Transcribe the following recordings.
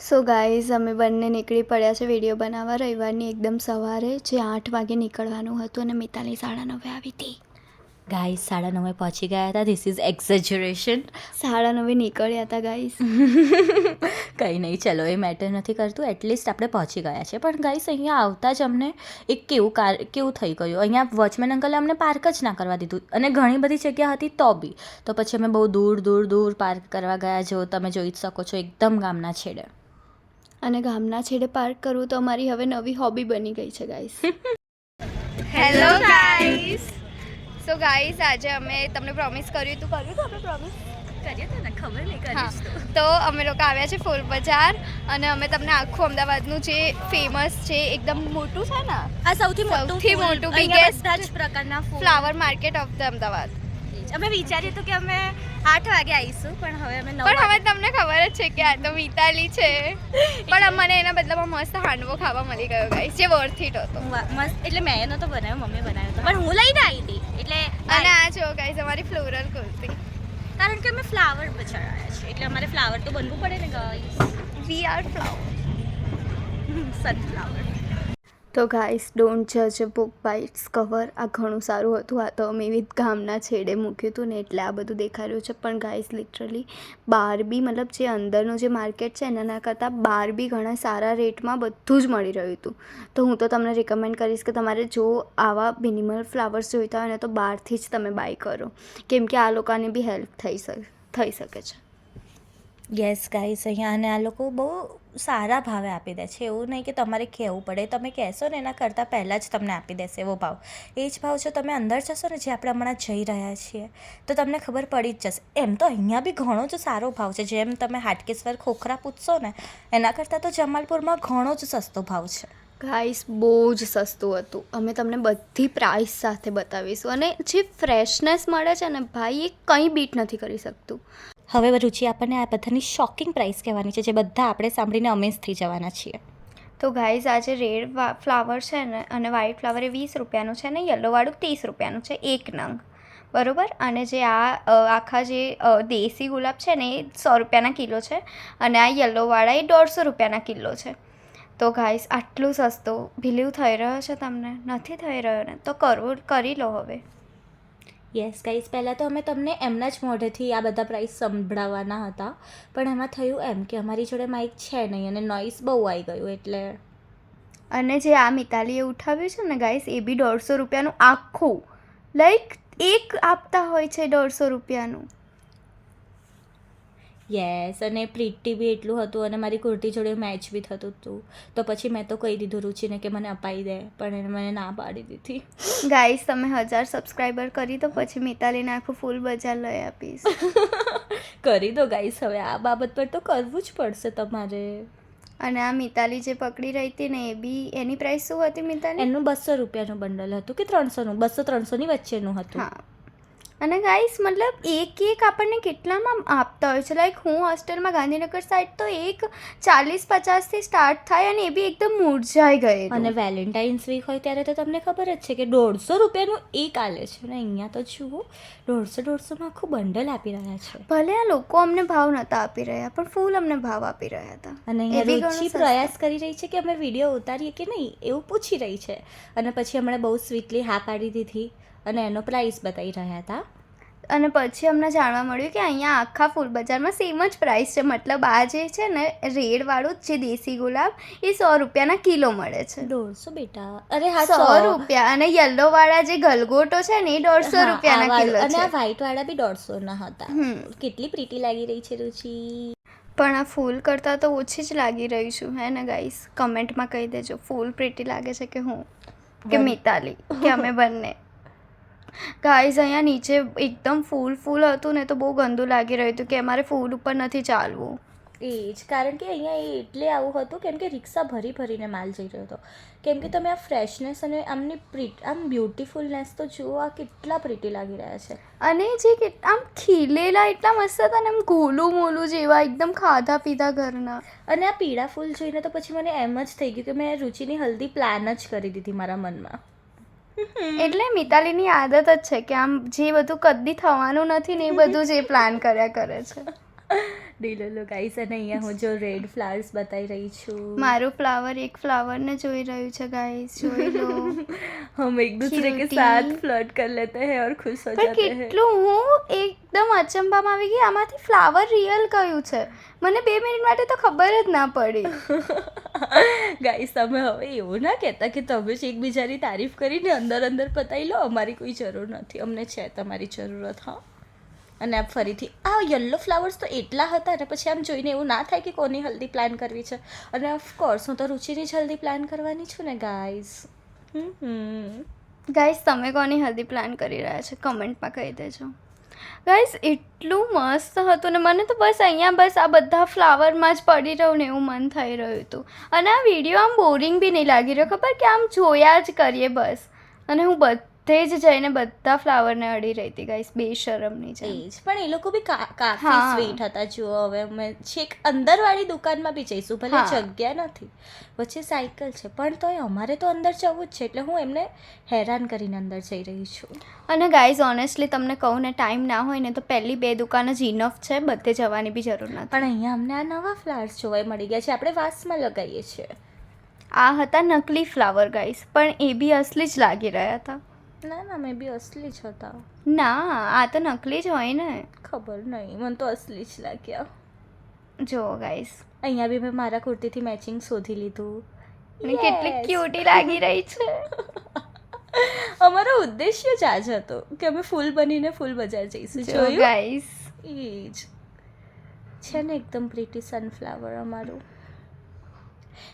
So guys અમે બંને નીકળી પડ્યા છે વિડીયો બનાવવા રવિવારની એકદમ સવારે જે 8 વાગે નીકળવાનું હતું અને મિતાલી 9:30 આવી હતી. ગાઈસ 9:30 પહોંચી ગયા હતા. This is એક્ઝેજરેશન. 9:30 નીકળ્યા હતા ગાઈઝ. કંઈ નહીં, ચલો એ મેટર નથી કરતું. એટલીસ્ટ આપણે પહોંચી ગયા છે. પણ ગાઈસ અહીંયા આવતા જ અમને એક કેવું થઈ ગયું, અહીંયા વોચમેન અંકલે અમને પાર્ક જ ના કરવા દીધું અને ઘણી બધી જગ્યા હતી તો બી. તો પછી અમે બહુ દૂર પાર્ક કરવા ગયા. જો તમે જોઈ જ શકો છો, એકદમ ગામના છેડે. અને ગામના છેડે પાર્ક કરવું તો અમારી હવે નવી હોબી બની ગઈ છે guys. Hello guys. So guys, આજે અમે તમને પ્રોમિસ કર્યું હતું આપણે પ્રોમિસ કરીએ તો ને, ખબર નહીં હા, તો અમે લોકો આવ્યા છે ફૂલ બજાર અને અમે તમને આખું અમદાવાદનું જે ફેમસ છે, એકદમ મોટું છે ને, આ સૌથી મોટું બિગેસ્ટ બધા જ પ્રકારના flower market of the Ahmedabad. અમે વિચાર્યું હતું કે અમે 8 વાગે આવીશું, પણ હવે અમે 9 પણ હવે તમને ખબર જ છે કે આ તો મિતાલી છે. પણ મને એના બદલામાં મસ્ત હાંડવો ખાવા મળી ગયો ગાઈસ, જે વર્થ ઇટ હતો. મસ્ત. એટલે મેં નહોતો બનાવ્યો, મમ્મી બનાવ્યો હતો, પણ હું લઈને આવી હતી. એટલે અને આ જો ગાઈસ અમારી ફ્લોરલ કુર્તી, કારણ કે અમે ફ્લાવર બચાવ્યા છે, એટલે અમારે ફ્લાવર તો બનવું પડે ને guys. We are flower, sunflower. તો ગાઈઝ, ડોન્ટ જજ બુક બાય ઇટ્સ કવર. આ ઘણું સારું હતું. આ તો અમે વિથ ગામના છેડે મૂક્યું હતું ને એટલે આ બધું દેખાડ્યું છે. પણ ગાઈઝ લિટરલી બહાર બી, મતલબ જે અંદરનું જે માર્કેટ છે એના કરતાં બહાર બી ઘણા સારા રેટમાં બધું જ મળી રહ્યું હતું. તો હું તો તમને રિકમેન્ડ કરીશ કે તમારે જો આવા મિનિમલ ફ્લાવર્સ જોઈતા હોય ને તો બહારથી જ તમે બાય કરો, કેમ કે આ લોકોને બી હેલ્પ થઈ શકે છે. યસ ગાઈસ, અહીંયા અને આ લોકો બહુ સારા ભાવે આપી દે છે. એવું નહીં કે તમારે કહેવું પડે, તમે કહેશો ને એના કરતાં પહેલાં જ તમને આપી દેશે એવો ભાવ. એ જ ભાવ જો તમે અંદર જશો ને, જે આપણે હમણાં જઈ રહ્યા છીએ, તો તમને ખબર પડી જ જશે. એમ તો અહીંયા બી ઘણો જ સારો ભાવ છે. જેમ તમે હાટકેશ્વર ખોખરા પૂછશો ને, એના કરતાં તો જમાલપુરમાં ઘણો જ સસ્તો ભાવ છે. ગાઈસ, બહુ જ સસ્તું હતું. અમે તમને બધી પ્રાઇસ સાથે બતાવીશું અને જે ફ્રેશનેસ મળે છે ને ભાઈ, એ કંઈ બીટ નથી કરી શકતું. હવે રુચિ આપણને આ બધાની શોકિંગ પ્રાઇસ કહેવાની છે, જે બધા આપણે સાંભળીને અમેઝ થઈ જવાના છીએ. તો ગાઈઝ, આ જે રેડ ફ્લાવર છે ને અને વ્હાઇટ ફ્લાવર એ 20 રૂપિયાનું છે ને યલોવાળું 30 રૂપિયાનું છે એક નંગ, બરાબર. અને જે આ આખા જે દેશી ગુલાબ છે ને એ 100 રૂપિયાના કિલો છે અને આ યલોવાળા એ 150 રૂપિયાના કિલો છે. તો ગાઈઝ, આટલું સસ્તું બિલીવ થઈ રહ્યો છે તમને? નથી થઈ રહ્યો ને? તો કરી લો હવે. યસ ગાઈઝ, પહેલાં તો અમે તમને એમના જ મોઢેથી આ બધા પ્રાઇસ સંભળાવવાના હતા, પણ એમાં થયું એમ કે અમારી જોડે માઇક છે નહીં અને નોઇસ બહુ આવી ગયું એટલે. અને જે આ મિતાલીએ ઉઠાવ્યું છે ને ગાઈઝ, એ બી 150 રૂપિયાનું આખું, લાઈક એક આપતા હોય છે 150 રૂપિયાનું. યસ, અને પ્રીટી બી એટલું હતું અને મારી કુર્તી જોડે મેચ બી થતું હતું. તો પછી મેં તો કહી દીધું રુચિને કે મને અપાઈ દે, પણ એને મને ના પાડી દીધી. ગાઈસ, તમે 1000 સબસ્ક્રાઈબર કરી તો પછી મિતાલીને આખું ફૂલ બજાર લઈ આપીશ. કરી દો ગાઈસ, હવે આ બાબત પર તો કરવું જ પડશે તમારે. અને આ મિતાલી જે પકડી રહી હતી ને, એ બી, એની પ્રાઇસ શું હતી મિતાલી? એનું 200 રૂપિયાનું બંડલ હતું કે 300નું, 200-300ની વચ્ચેનું હતું. હા. અને ગાઈસ, મતલબ એક આપણને કેટલામાં આપતા હોય છે. લાઈક હું હોસ્ટેલમાં ગાંધીનગર સાઈડ તો એક 40-50થી સ્ટાર્ટ થાય અને એ બી એકદમ મૂરઝાઈ ગઈ. અને વેલેન્ટાઇન્સ વીક હોય ત્યારે તો તમને ખબર જ છે કે 150 રૂપિયાનું એક આલે છે ને અહીંયા તો જુઓ 150-150માં આખું બંડલ આપી રહ્યા છે. ભલે આ લોકો અમને ભાવ નહોતા આપી રહ્યા, પણ ફૂલ અમને ભાવ આપી રહ્યા હતા. અને અહીંયા રુચિ પ્રયાસ કરી રહી છે કે અમે વિડીયો ઉતારીએ કે નહીં એવું પૂછી રહી છે. અને પછી હમણાં બહુ સ્વીટલી હા પાડી દીધી અને એનો પ્રાઇસ બતાવી રહ્યા હતા. અને પછી અમને જાણવા મળ્યું કે અહીંયા આખા ફૂલ બજારમાં સેમ જ પ્રાઇસ છે. મતલબ આ જે છે ને રેડવાળું જે દેશી ગુલાબ એ 100 રૂપિયાના કિલો મળે છે. 150 બેટા? અરે હા, 100 રૂપિયા. અને યલોવાળા જે ગલગોટો છે ને એ 150 રૂપિયાના કિલો છે. અને આ વ્હાઈટવાળા બી 150ના હતા. કેટલી પ્રીટી લાગી રહી છે રુચિ. પણ આ ફૂલ કરતાં તો ઓછી જ લાગી રહી છું, હે ને ગાઈસ? કમેન્ટમાં કહી દેજો ફૂલ પ્રીટી લાગે છે કે હું, કે મિતાલી, કે અમે બંને. ગાઈઝ, અહીંયા નીચે એકદમ ફૂલ હતું ને તો બહુ ગંદુ લાગી રહ્યું હતું કે અમારે ફૂલ ઉપર નથી ચાલવું. એ જ કારણ કે અહીંયા એ એટલે આવું હતું કેમ કે રિક્ષા ભરીને માલ જઈ રહ્યો હતો. કેમ કે તમે આ ફ્રેશનેસ અને આમ બ્યુટીફુલનેસ તો જુઓ, આ કેટલા પ્રીટી લાગી રહ્યા છે. અને જે આમ ખીલેલા એટલા મસ્ત હતા ને, આમ ગોલું મોલું જેવા, એકદમ ખાધા પીધા ઘરના. અને આ પીળા ફૂલ જોઈને તો પછી મને એમ જ થઈ ગયું કે મેં રુચિની હલ્દી પ્લાન જ કરી દીધી મારા મનમાં. એટલે મિતાલીની આદત જ છે કે આમ જે બધું કદી થવાનું નથી ને એ બધું જે પ્લાન કર્યા કરે છે. ડીલો લો ગાઈસ. અને અહીંયા હું જો રેડ ફ્લાવર્સ બતાવી રહી છું. મારું ફ્લાવર એક ફ્લાવરને જોઈ રહ્યું છે ગાઈસ, જોઈ લો. हम एक दूसरे के Cutie. साथ फ्लर्ट कर लेते हैं और खुश हो પણ जाते हैं. કેટલું હું એકદમ અચંબામાં આવી ગઈ, આમાંથી ફ્લાવર રિયલ કયું છે મને 2 મિનિટ માટે તો ખબર જ ના પડી. ગાઈસ તમે હવે એવું ના કહેતા કે તમે જ એકબીજાની તારીફ કરીને અંદર પતાવી લો. અમારી કોઈ જરૂર નથી, અમને છે તમારી જરૂરત. હા. અને આપ ફરીથી આ યલો ફ્લાવર્સ તો એટલા હતા ને પછી આમ જોઈને એવું ના થાય કે કોની હલ્દી પ્લાન કરવી છે. અને ઓફકોર્સ હું તો રુચિની જ હલ્દી પ્લાન કરવાની છું ને ગાઈસ. ગાઈસ તમે કોની હલ્દી પ્લાન કરી રહ્યા છો કમેન્ટમાં કહી દેજો. ગાઈસ એટલું મસ્ત હતું ને મને તો બસ અહીંયા બસ આ બધા ફ્લાવરમાં જ પડી રહું ને એવું મન થઈ રહ્યું હતું. અને આ વિડીયો આમ બોરિંગ બી નહીં લાગી રહ્યો, ખબર કે આમ જોયા જ કરીએ બસ. અને હું બધે જ જઈને બધા ફ્લાવરને અડી રહી હતી ગાઈસ, બેશરમની છે. એ જ પણ એ લોકો બી કાફી હા. સ્વીટ હતા. જુઓ હવે અમે છેક અંદરવાળી દુકાનમાં બી જઈશું, ભલે હા. જગ્યા નથી, વચ્ચે સાયકલ છે, પણ તોય અમારે તો અંદર જવું જ છે. એટલે હું એમને હેરાન કરીને અંદર જઈ રહી છું. અને ગાઈઝ ઓનેસ્ટલી તમને કહું ને, ટાઈમ ના હોય ને તો પહેલી 2 દુકાન જ ઇનફ છે, બધે જવાની બી જરૂર નથી. પણ અહીંયા અમને આ નવા ફ્લાવર્સ જોવા મળી ગયા છે, આપણે વાસમાં લગાવીએ છીએ. આ હતા નકલી ફ્લાવર ગાઈઝ, પણ એ બી અસલી જ લાગી રહ્યા હતા. ના મેં બી અસલી જ હતા. ના આ તો નકલી જ હોય ને. ખબર નહીં, મને તો અસલી જ લાગ્યા. જો ગાઈઝ અહીંયા બી મેં મારા કુર્તીથી મેચિંગ શોધી લીધું. અને કેટલી Yes. ક્યુટી લાગી રહી છે. અમારો ઉદ્દેશ્ય જ આ જ હતો કે અમે ફૂલ બનીને ફૂલ બજાર જઈશું. જો જોયું? ગાઈઝ એ જ છે ને એકદમ પ્રીટી સનફ્લાવર અમારું.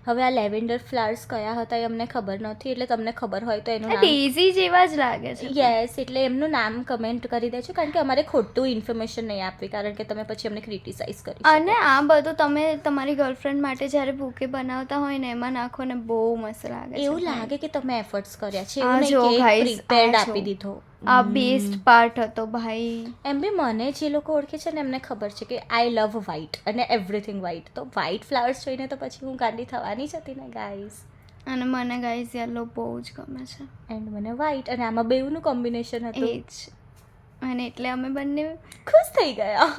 હવે આ લેવેન્ડર ફ્લાવર્સ કયા હતા એ અમને ખબર નથી, એટલે તમને ખબર હોય તો એનું નામ. ડેઝી જેવા જ લાગે છે. યસ, એટલે એમનું નામ કમેન્ટ કરી દેજો, કારણ કે અમારે ખોટું ઇન્ફોર્મેશન નહીં આપવી, કારણ કે તમે પછી અમને ક્રિટિસાઇઝ કરી શકો. અને આ બધું તમે તમારી ગર્લફ્રેન્ડ માટે જ્યારે બુકે બનાવતા હોય ને એમાં નાખો ને બહુ મસ્ત લાગે છે. એવું લાગે કે તમે એફર્ટ્સ કર્યા છે, આ એવું જો નહીં કે guys, પ્રિપેર્ડ આ જો. આપી દીધો. આ બેસ્ટ પાર્ટ હતો ભાઈ. એમ બી મને જે લોકો ઓળખે છે ને એમને ખબર છે કે આઈ લવ વ્હાઇટ અને એવરીથિંગ વ્હાઇટ. તો વ્હાઇટ ફ્લાવર્સ જોઈને તો પછી હું ગાંડી થવાની જ હતી ને ગાઈઝ. અને મને ગાઈઝ યલો બહુ જ ગમે છે. એન્ડ મને વ્હાઇટ, અને આમાં બેઉનું કોમ્બિનેશન એ હતું. જ. અને એટલે અમે બંને ખુશ થઈ ગયા.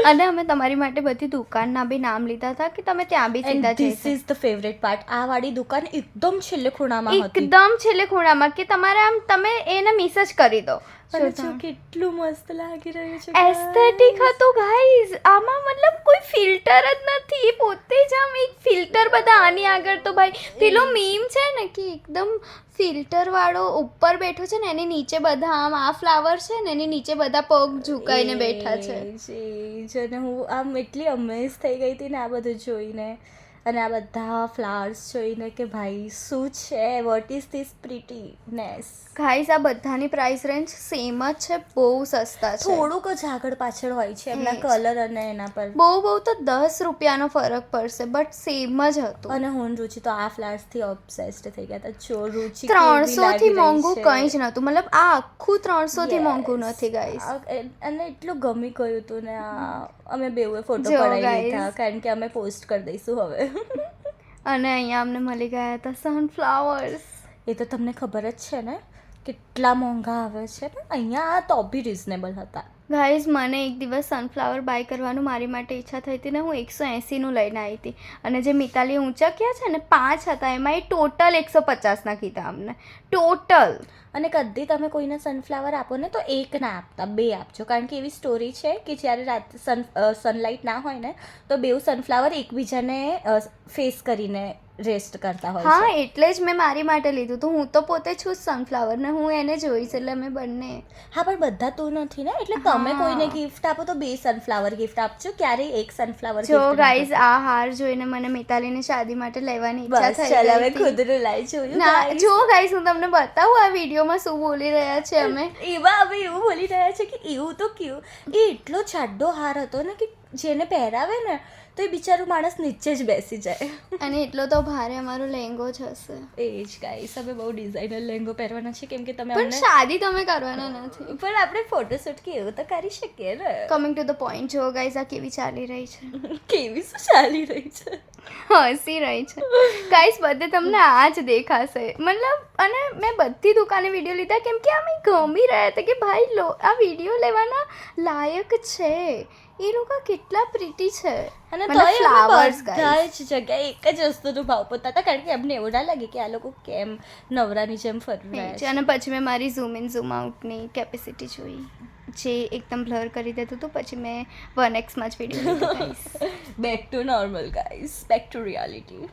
અને અમે તમારી માટે બધી દુકાનના બી નામ લીધા હતા કે તમે ત્યાં બી એન્ડ સીધા જઈ this is the favourite part. આ વાળી દુકાન એકદમ છેલ્લે ખૂણામાં હતી. એકદમ છેલ્લે ખૂણામાં કે તમારે આમ તમે એને મિસ જ કરી દો. અને જો કેટલું મસ્ત લાગી રહ્યું છે. એસ્થેટિક હતું ગાઈઝ. આમાં મતલબ કોઈ ફિલ્ટર જ નથી, એ પોતે જ આમ એક ફિલ્ટર બધા આની આગળ તો ભાઈ પેલો મીમ છે ને કે એકદમ ફિલ્ટર વાળો ઉપર બેઠો છે ને એની નીચે બધા આમ આ ફ્લાવર છે ને એની નીચે બધા પગ ઝુકાઈને બેઠા છે. અને હું આમ એટલી અમેઝ થઈ ગઈ હતી ને આ બધું જોઈને, અને આ બધા ફ્લાવર્સ જોઈને કે ભાઈ શું છે, વોટ ઇઝ ધીસ પ્રીટીનેસ. ગાઈઝ આ બધાની પ્રાઇસ રેન્જ સેમ જ છે, બહુ સસ્તા છે. થોડુંક જ આગળ પાછળ હોય છે એમના એ જ. કલર અને એના પર. બહુ તો 10 રૂપિયાનો ફરક પડશે, બટ સેમ જ હતું. અને હું રુચિ તો આ ફ્લાવર્સ થી ઓબ્સેસ્ડ થઈ ગયા હતા. જો રુચિ 300 થી મોંઘું કંઈ જ નહોતું, મતલબ આ આખું 300 થી મોંઘું નથી ગાઈઝ. અને એટલું ગમી ગયું હતું ને આ અમે બેઉએ ફોટો જો પડાવી guys. લીધા, કારણ કે અમે પોસ્ટ કરી દઈશું હવે. અને અહીંયા અમને મળી ગયા હતા સનફ્લાવર્સ. એ તો તમને ખબર જ છે ને કેટલા મોંઘા આવે છે, પણ અહીંયા આ તો બી રિઝનેબલ હતા. ગાઈઝ મને એક દિવસ સનફ્લાવર બાય કરવાનું મારી માટે ઈચ્છા થઈ હતી ને હું 180નું લઈને આવી હતી. અને જે મિતાલી ઊંચા ક્યાં છે ને 5 હતા એમાં એ ટોટલ 150ના કીધા અમને ટોટલ. અને કદી તમે કોઈને સનફ્લાવર આપો ને તો એક ના આપતા, 2 આપજો, કારણ કે એવી સ્ટોરી છે કે જ્યારે રાતે સનલાઇટ ના હોય ને તો બેઉ સનફ્લાવર એકબીજાને ફેસ કરીને રેસ્ટ કરતા હોય હા છે. એટલે જ મેં મારી માટે લીધું હતું. હું તો પોતે છું સનફ્લાવર ને હું એને જોઈશ એટલે અમે બંને. હા પણ બધા તું નથી ને, એટલે તમે હા. કોઈને ગિફ્ટ આપો તો 2 સનફ્લાવર ગિફ્ટ આપજો, ક્યારેય એક સનફ્લાવર જો ગાઈઝ આ હાર જોઈને મને મિતાલીને શાદી માટે લેવાની ઈચ્છા બસ થઈ ચાલ હવે ગઈ હતી. ખુદનું લાઈ જોયું ના guys. જો ગાઈઝ હું તમને બતાવું આ વિડીયોમાં શું બોલી રહ્યા છે અમે. એવા હવે એવું બોલી રહ્યા છે કે એવું તો કેવું. એ એટલો જાડો હાર હતો ને કે જેને પહેરાવે ને તો એ બિચારું માણસ નીચે જ બેસી જાય. અને એટલો તો ભારે અમારો લેંગો જ હશે. એ જ ગાઈસ, અમે બહુ ડિઝાઇનર લેંગો પહેરવાના છે, કેમ કે તમે પણ અમને શાદી તમે કરવાના નથી. પણ આપણે ફોટોશૂટ કે એવું તો કરી શકીએ ને. કમિંગ ટુ ધ પોઈન્ટ, જો ગાઈઝ આ કેવી ચાલી રહી છે. કેવી શું ચાલી રહી છે. હસી રહી છે ગાઈઝ. બધે તમને આ જ દેખાશે મતલબ. અને મેં બધી દુકાને વિડીયો લીધા કેમ કે આ મેં ગમી રહ્યા હતા કે ભાઈ લો આ વિડીયો લેવાના લાયક છે. એ લોકો કેટલા પ્રીટી છે અને મતલબ તોય flowers, બધા guys. જ જગ્યાએ એક જ વસ્તુનો ભાવ પૂછતા હતા કારણ કે એમને એવું ના લાગે કે આ લોકો કેમ નવરાની જેમ ફરી એ રહ્યા છે. છે. અને પછી મેં મારી ઝૂમ ઇન ઝૂમ આઉટની કેપેસિટી જોઈ જે એકદમ બ્લર કરી દેતું હતું. પછી મેં 1x માં જ વિડીયો લીધો guys. Back to normal guys, back to reality.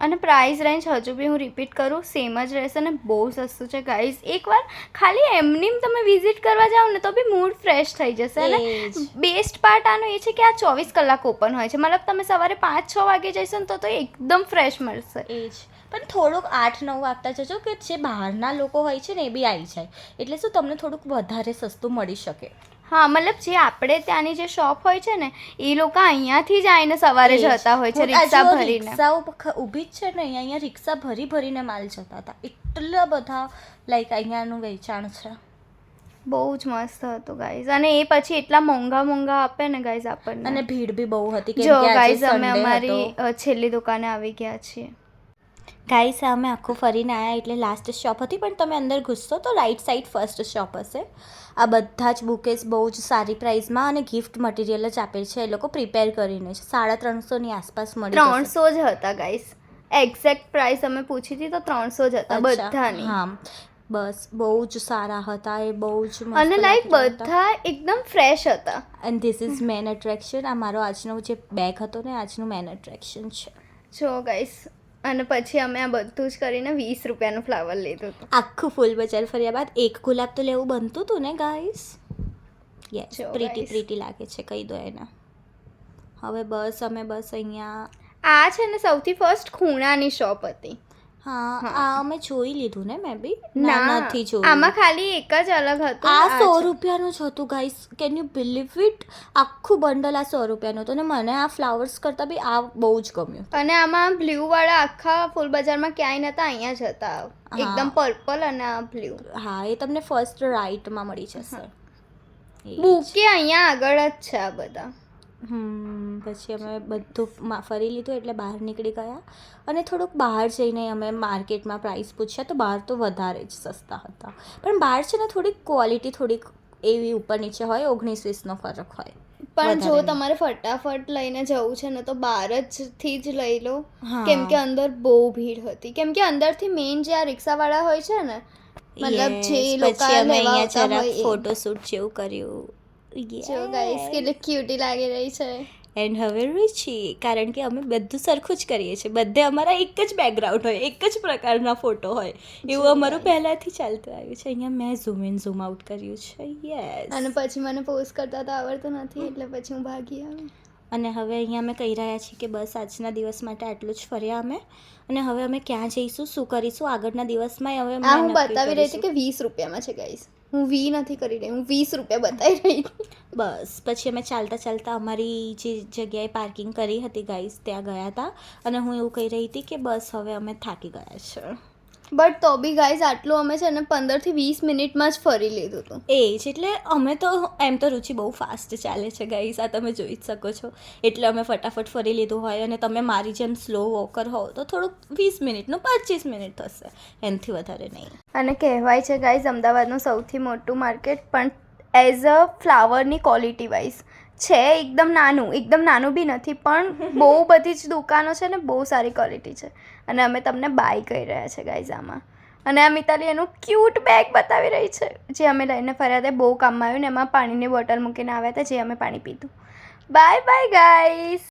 અને પ્રાઇસ રેન્જ હજુ બી હું રિપીટ કરું સેમ જ રહેશે ને બહુ સસ્તું છે ગાઈઝ. એકવાર ખાલી એમનેમ તમે વિઝિટ કરવા જાઓ ને તો બી મૂડ ફ્રેશ થઈ જશે. અને એ જ. બેસ્ટ પાર્ટ આનો એ છે કે આ 24 કલાક ઓપન હોય છે. મતલબ તમે સવારે 5-6 વાગે જઈશો ને તો એકદમ ફ્રેશ મળશે. એ જ પણ થોડુંક 8-9 વાગતા જજો કે જે બહારના લોકો હોય છે ને એ બી આવી જાય એટલે શું તમને થોડુંક વધારે સસ્તું મળી શકે. હા મતલબ જે આપણે ત્યાંની જે શોપ હોય છે ને એ લોકો અહીંયાથી જ આવીને સવારે જતા હોય છે રિક્ષા ભરીને. રિક્ષાઓ ઊભી જ છે ને અહીંયા રિક્ષા ભરીને માલ જતા હતા. એટલા બધા લાઈક અહીંયાનું વેચાણ છે. બહુ જ મસ્ત હતું ગાઈઝ. અને એ પછી એટલા મોંઘા આપે ને ગાઈઝ આપણને. અને ભીડ બી બહુ હતી જો કેમ કે આજે ગાઈઝ અમે સન્ડે અમારી હતો. છેલ્લી દુકાને આવી ગયા છીએ. ગાઈસ અમે આખું ફરીને આવ્યા એટલે લાસ્ટ શોપ હતી પણ તમે અંદર ઘૂસશો તો રાઈટ સાઈડ ફર્સ્ટ શોપ હશે. આ બધા જ બુકેસ બહુ જ સારી પ્રાઇસમાં અને ગિફ્ટ મટીરિયલ જ આપે છે એ લોકો પ્રિપેર કરીને છે. 350ની આસપાસ મળી જશે. 300 જ હતા ગાઈસ. એક્ઝેક્ટ પ્રાઇસ અમે પૂછી હતી તો 300 જ હતા અચ્છા, બધાની. હા બસ બહુ જ સારા હતા એ બહુ જ મસ્ત અને લાઈક લાગી રહ્યા હતા. બધા એકદમ ફ્રેશ હતા. And this is main attraction. આ મારો આજનો જે બેગ હતો ને આજનું મેન એટ્રેક્શન છે. જો ગાઈસ અને પછી અમે આ બધું જ કરીને 20 રૂપિયાનું ફ્લાવર લીધું હતું. આખું ફૂલ બજાર ફર્યા બાદ એક ગુલાબ તો લેવું બનતું હતું ને ગાઈસ. યસ જો પ્રીટી guys. લાગે છે કહી દો એને. હવે બસ અહીંયા આ છે ને સૌથી ફર્સ્ટ ખૂણાની શોપ હતી. હા આ અમે જોઈ લીધું ને મેં બી ના નથી જોયું. આમાં ખાલી એક જ અલગ હતું. આ આ 100 છે. રૂપિયાનું જ હતું guys. Can you believe it? આખું બંડલ આ 100 રૂપિયાનું હતું અને મને આ ફ્લાવર્સ કરતાં બી આ બહુ જ ગમ્યું. અને આમાં બ્લુ વાળા આખા ફૂલ બજારમાં ક્યાંય નતા, અહીંયા જ હતા. એકદમ પર્પલ અને આ બ્લુ. હા એ તમને ફર્સ્ટ રાઈટમાં મળી જશે. એ જ. બુકે અહીંયા આગળ જ છે આ બધા. પછી અમે બધું ફરી લીધું એટલે બહાર નીકળી ગયા અને થોડુંક બહાર જઈને અમે માર્કેટમાં પ્રાઇસ પૂછ્યા તો બહાર તો વધારે જ સસ્તા હતા. પણ બહાર છે ને થોડીક ક્વોલિટી થોડીક એવી ઉપર નીચે હોય 19-20નો ફરક હોય. પણ જો વધારે નહીં. તમારે ફટાફટ લઈને જવું છે ને તો બહાર જ થી જ લઈ લો. હા. કેમ કે અંદર બહુ ભીડ હતી. કેમ કે અંદરથી મેઇન જે આ રિક્ષાવાળા હોય છે ને મતલબ જે Yes, લોકો પછી અમે લેવા અહીંયા આવતા જરાક હોય એ. ફોટોશૂટ જેવું કર્યું. જો ગાઈસ કેટલી ક્યુટી લાગી રહી છે. એન્ડ હવે રુચિ કારણ કે અમે બધું સરખું જ કરીએ છીએ. બધે અમારા એક જ બેકગ્રાઉન્ડ હોય, એક જ પ્રકારના ફોટો હોય એવું અમારું પહેલાંથી ચાલતું આવ્યું છે. અહીંયા મેં ઝૂમ ઇન ઝૂમ આઉટ કર્યું છે. યસ. અને પછી મને પોસ્ટ કરતા તો આવડતું નથી એટલે પછી હું ભાગી આવી. અને હવે અહીંયા અમે કહી રહ્યા છીએ કે બસ આજના દિવસ માટે આટલું જ ફર્યા અમે અને હવે અમે ક્યાં જઈશું શું કરીશું આગળના દિવસમાં હવે આ અમે હું નક્કી બતાવી રહી હતી કરીશું. કે 20 રૂપિયામાં છે ગાઈસ. હું 20 નથી કરી રહી, હું 20 રૂપિયા બતાવી રહી હતી. બસ પછી અમે ચાલતા અમારી જે જગ્યાએ પાર્કિંગ કરી હતી ગાઈસ ત્યાં ગયા હતા અને હું એવું કહી રહી હતી કે બસ હવે અમે થાકી ગયા છે. બટ તો બી ગાઈસ આટલું અમે છે ને 15 થી 20 મિનિટમાં જ ફરી લીધું હતું. એ જ એટલે અમે તો એમ તો રુચિ બહુ ફાસ્ટ ચાલે છે ગાઈસ આ તમે જોઈ જ શકો છો એટલે અમે ફટાફટ ફરી લીધું હોય અને તમે મારી જેમ સ્લો વોકર હોવ તો થોડુંક 20 મિનિટનું 25 મિનિટ થશે એનાથી વધારે નહીં. અને કહેવાય છે ગાઈઝ અમદાવાદનું સૌથી મોટું માર્કેટ પણ એઝ અ ફ્લાવરની ક્વોલિટી વાઇઝ છે એકદમ નાનું બી નથી પણ બહુ બધી જ દુકાનો છે ને બહુ સારી ક્વોલિટી છે અને અમે તમને બાય કરી રહ્યા છે ગાઈઝ આમાં. અને આ મિતાલી એનું ક્યુટ બેગ બતાવી રહી છે જે અમે લઈને ફર્યા હતા બહુ કામમાં આવ્યું ને એમાં પાણીની બોટલ મૂકીને આવ્યા હતા જે અમે પાણી પીધું. Bye bye guys.